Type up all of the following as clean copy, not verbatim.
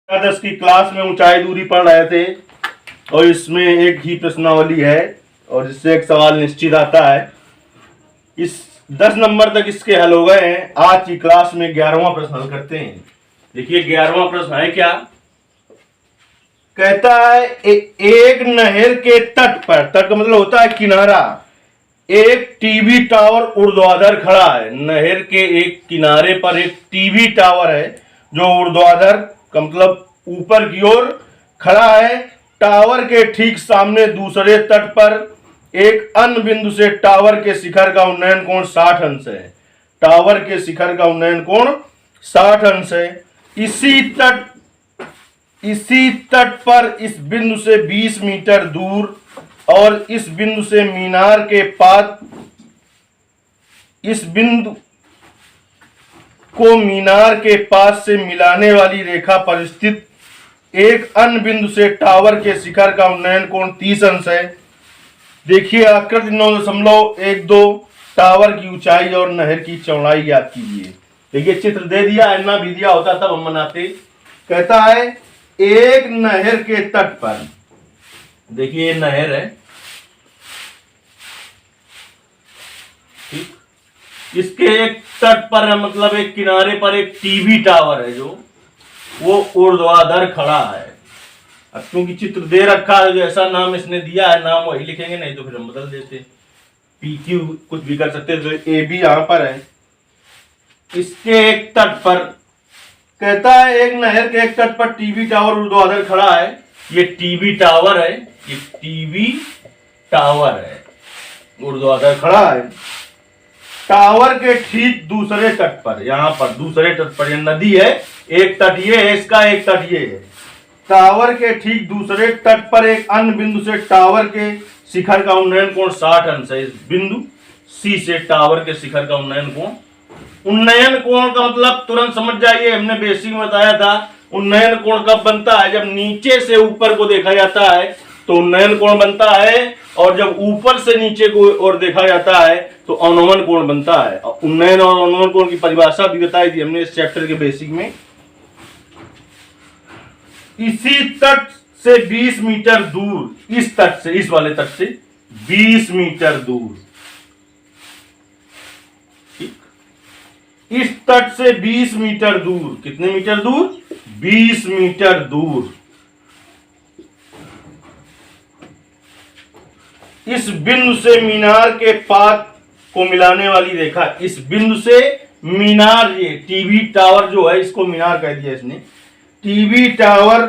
10 की क्लास में ऊंचाई दूरी पढ़ रहे थे और इसमें एक ही प्रश्नावली है और इससे एक सवाल निश्चित आता है। इस 10 नंबर तक इसके हल हो गए हैं। आज की क्लास में 11वां प्रश्न हल करते हैं। देखिए 11वां प्रश्न है क्या कहता है। एक नहर के तट पर, तट का मतलब होता है किनारा, एक टीवी टावर ऊर्ध्वाधर खड़ा है। नहर के एक किनारे पर एक टीवी टावर है जो ऊर्ध्वाधर का मतलब ऊपर की ओर खड़ा है। टावर के ठीक सामने दूसरे तट पर एक अन्य बिंदु से टावर के शिखर का उन्नयन कोण 60 अंश है। टावर के शिखर का उन्नयन कोण 60 अंश है। इसी तट पर इस बिंदु से 20 मीटर दूर और इस बिंदु से मीनार के पास, इस बिंदु को मीनार के पास से मिलाने वाली रेखा पर स्थित एक अन्य बिंदु से टावर के शिखर का उन्नयन कोण 30 अंश है। देखिए आकृति 9.12 टावर की ऊंचाई और नहर की चौड़ाई याद कीजिए। देखिए चित्र दे दिया है ना, भी दिया होता तब हम बनाते। कहता है एक नहर के तट पर, देखिए नहर है, ठीक, इसके एक तट पर मतलब एक किनारे पर एक टीवी टावर है जो वो ऊर्ध्वाधर खड़ा है। अब क्योंकि चित्र दे रखा है, जैसा नाम इसने दिया है नाम वही लिखेंगे, नहीं तो फिर हम बदल देते, पी क्यू कुछ भी कर सकते। तो ए बी यहां पर है। इसके एक तट पर कहता है एक नहर के एक तट पर टीवी टावर ऊर्ध्वाधर खड़ा है। ये टीवी टावर है, ये टीवी टावर है, ऊर्ध्वाधर खड़ा है। टावर के ठीक दूसरे तट पर, यहां पर दूसरे तट पर, ये नदी है, एक तट ये है इसका, एक तट ये है। टावर के ठीक दूसरे तट पर एक अन्य बिंदु से टावर के शिखर का उन्नयन कोण 60 अंश है। इस बिंदु सी से टावर के शिखर का उन्नयन कोण, उन्नयन कोण का मतलब तुरंत समझ जाइए, हमने बेसिक में बताया था। उन्नयन कोण कब बनता है? जब नीचे से ऊपर को देखा जाता है तो उन्नयन कोण बनता है, और जब ऊपर से नीचे को और देखा जाता है तो अवनमन कोण बनता है। उन्नयन और अवनमन कोण की परिभाषा भी बताई थी हमने इस चैप्टर के बेसिक में। इसी तट से 20 मीटर दूर, इस तट से, इस वाले तट से 20 मीटर दूर, इस तट से 20 मीटर दूर, कितने मीटर दूर? 20 मीटर दूर इस बिंदु से मीनार के पास को मिलाने वाली रेखा, इस बिंदु से मीनार, ये टीवी टावर जो है इसको मीनार कह दिया इसने, टीवी टावर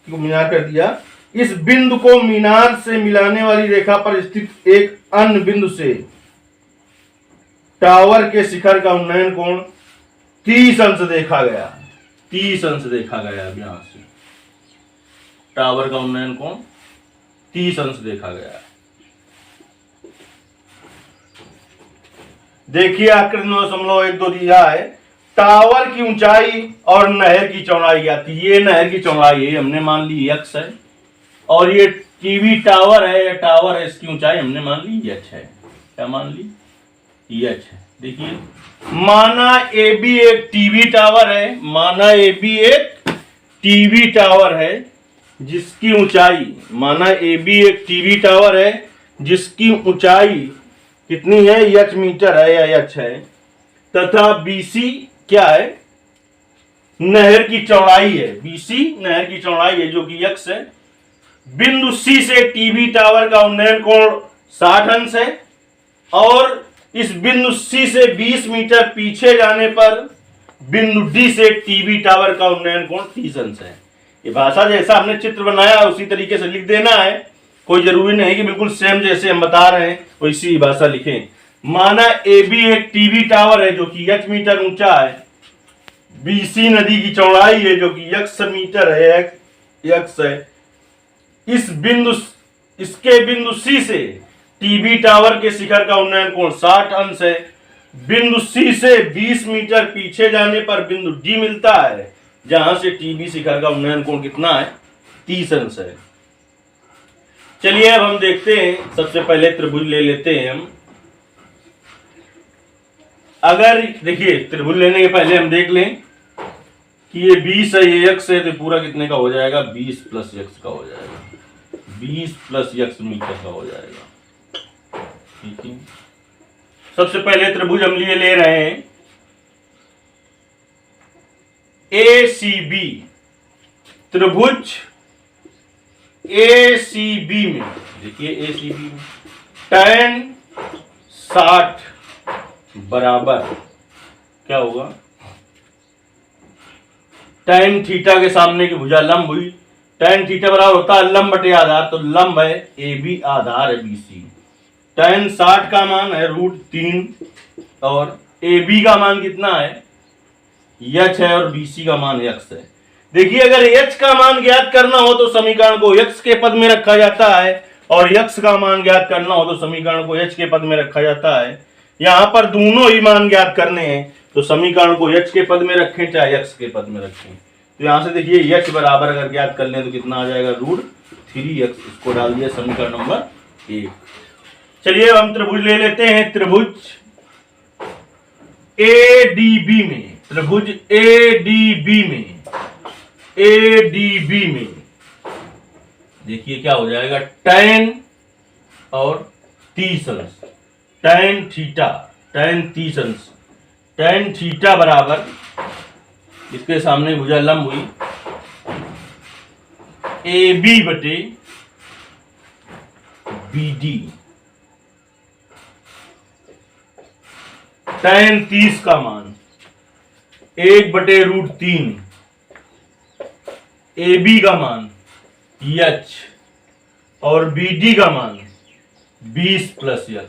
को मीनार कर दिया। इस बिंदु को मीनार से मिलाने वाली रेखा पर स्थित एक अन्य बिंदु से टावर के शिखर का उन्नयन कोण 30 अंश देखा गया। 30 अंश देखा गया। यहां से टावर का उन्नयन कोण 30 अंश देखा गया। देखिए आकृति 9.12 दिया है। टावर की ऊंचाई और नहर की चौड़ाई आती है। ये नहर की चौड़ाई है, हमने मान ली x है, और ये टीवी टावर है, या टावर है, इसकी ऊंचाई हमने मान ली h है। क्या मान ली? h है। देखिए माना ए बी एक टीवी टावर है, माना ए बी एक टीवी टावर है जिसकी ऊंचाई, माना ए बी एक टीवी टावर है जिसकी ऊंचाई कितनी है? h मीटर है या h है, तथा BC क्या है? नहर की चौड़ाई है। BC नहर की चौड़ाई है जो कि x है। बिंदु C से टीवी टावर का उन्नयन कोण 60 अंश है, और इस बिंदु C से 20 मीटर पीछे जाने पर बिंदु D से टीवी टावर का उन्नयन कोण 30 अंश है। ये भाषा जैसा हमने चित्र बनाया उसी तरीके से लिख देना है, कोई जरूरी नहीं कि बिल्कुल सेम जैसे हम बता रहे हैं वैसी भाषा लिखें। माना ए बी एक टीवी टावर है जो कि h मीटर ऊंचा है, BC नदी की चौड़ाई है जो कि x मीटर है, x है। इसके बिंदु C से टीवी टावर के शिखर का उन्नयन कोण 60 अंश है। बिंदु C से 20 मीटर पीछे जाने पर बिंदु D मिलता है जहां से टीवी शिखर का उन्नयन कोण कितना है? 30 अंश है। चलिए अब हम देखते हैं। सबसे पहले त्रिभुज ले लेते हैं हम। अगर देखिए त्रिभुज लेने के पहले हम देख लें कि ये 20 है, ये x है, तो पूरा कितने का हो जाएगा? 20 प्लस x का हो जाएगा, 20 प्लस x मीटर का हो जाएगा। ठीक है, सबसे पहले त्रिभुज हम लिए ले रहे हैं ACB। त्रिभुज ACB में देखिए, ACB में tan 60 बराबर क्या होगा? tan थीटा के सामने की भुजा लंब हुई, tan थीटा बराबर होता है लंब बटे आधार, तो लंब है AB, आधार है BC। tan 60 का मान है √3 और AB का मान कितना है? h है और BC का मान x है। देखिए, अगर h का मान ज्ञात करना हो तो समीकरण को x के पद में रखा जाता है, और x का मान ज्ञात करना हो तो समीकरण को h के पद में रखा जाता है। यहां पर दोनों ही मान ज्ञात करने हैं, तो समीकरण को h के पद में रखें चाहे x के पद में रखें। तो यहां से देखिए h बराबर अगर ज्ञात कर लें तो कितना आ जाएगा? √3x। इसको डाल दिया समीकरण नंबर 1। चलिए हम त्रिभुज ले लेते हैं। त्रिभुज ADB में, त्रिभुज ADB में देखिए क्या हो जाएगा? tan और 30 अंश, tan थीटा बराबर, इसके सामने भुजा लंब हुई AB बटे BD। tan 30 का मान 1 बटे √3, AB का मान h और BD का मान 20 प्लस x।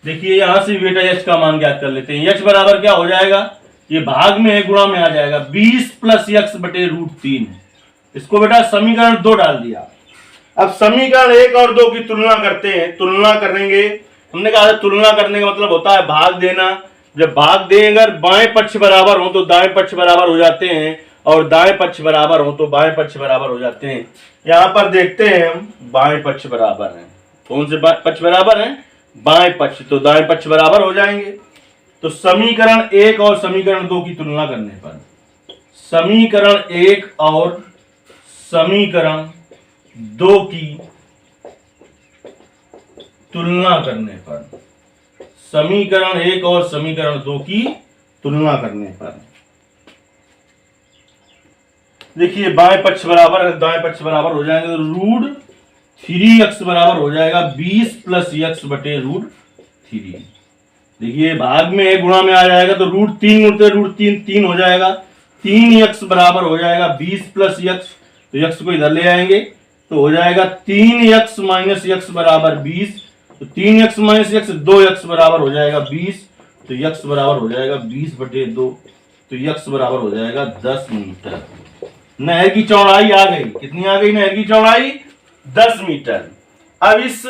देखिए यहां से बेटा h का मान ज्ञात कर लेते हैं। h बराबर क्या हो जाएगा? ये भाग में है, गुणा में आ जाएगा 20 प्लस x बटे √3। इसको बेटा समीकरण 2 डाल दिया। अब समीकरण 1 और 2 की तुलना करते हैं। तुलना करेंगे, हमने कहा तुलना करने का मतलब होता है भाग देना। जब भाग दें, अगर बाएं पक्ष बराबर हो तो दाएं पक्ष बराबर हो जाते हैं, और दाएं पक्ष बराबर हो तो बाएं पक्ष बराबर हो जाते हैं। यहां पर देखते हैं हम बाएं पक्ष बराबर हैं। कौन से पक्ष बराबर हैं? बाएं पक्ष, तो दाएं पक्ष बराबर हो जाएंगे। तो समीकरण 1 और समीकरण 2 की तुलना करने पर, समीकरण 1 और समीकरण 2 की तुलना करने पर, समीकरण 1 और समीकरण 2 की तुलना करने पर देखिए बाएं पक्ष बराबर है, दाएं पक्ष बराबर हो जाएंगे, तो √3x बराबर हो जाएगा 20 प्लस x बटे √3। देखिए भाग में है, गुणा में आ जाएगा, तो √3 गुणते √3 3 हो जाएगा, 3x बराबर हो जाएगा 20 प्लस x, तो x को इधर ले आएंगे तो हो जाएगा 3x माइनस x बराबर 20, तो 3x माइनस x 2x बराबर हो जाएगा 20, तो x बराबर हो जाएगा 20 बटे 2, तो x बराबर हो जाएगा 10 मीटर। नहर की चौड़ाई आ गई, कितनी आ गई नहर की चौड़ाई? 10 मीटर। अब इस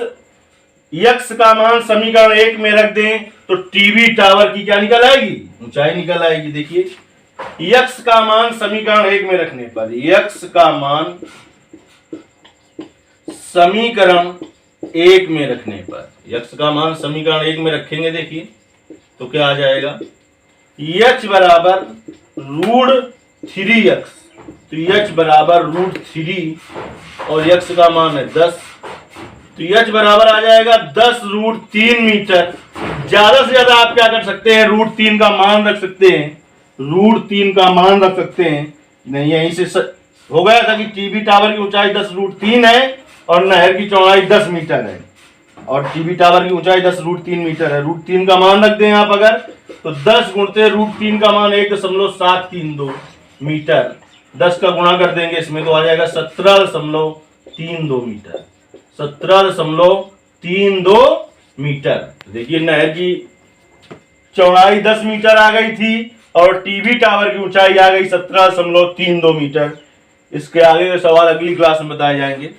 x का मान समीकरण 1 में रख दें तो टीवी टावर की क्या निकल आएगी? ऊंचाई निकल आएगी। देखिए x का मान समीकरण 1 में रखने पर, x का मान समीकरण 1 में रखने पर, x का मान समीकरण 1 में रखेंगे, देखिए तो क्या आ जाएगा? h बराबर √3x, तो h बराबर √3 और x का मान है 10, तो h बराबर आ जाएगा 10 √3 मीटर। ज्यादा से ज्यादा आप क्या कर सकते हैं? √3 का मान रख सकते हैं, √3 का मान रख सकते हैं। नहीं, यहीं से हो गया था कि टीवी टावर की ऊंचाई 10 √3 है और नहर की चौड़ाई 10 मीटर है, और टीवी टावर की ऊंचाई 10 √3 मीटर है। √3 का मान रख दें आप अगर, तो 10 गुणते √3 का मान 1.732 मीटर। 10 का गुणा कर देंगे इसमें तो आ जाएगा 17.32 मीटर, 17.32 मीटर। देखिए नहर की चौड़ाई 10 मीटर आ गई थी और टीवी टावर की ऊंचाई आ गई 17.32 मीटर। इसके आगे के सवाल अगली क्लास में बताए जाएंगे।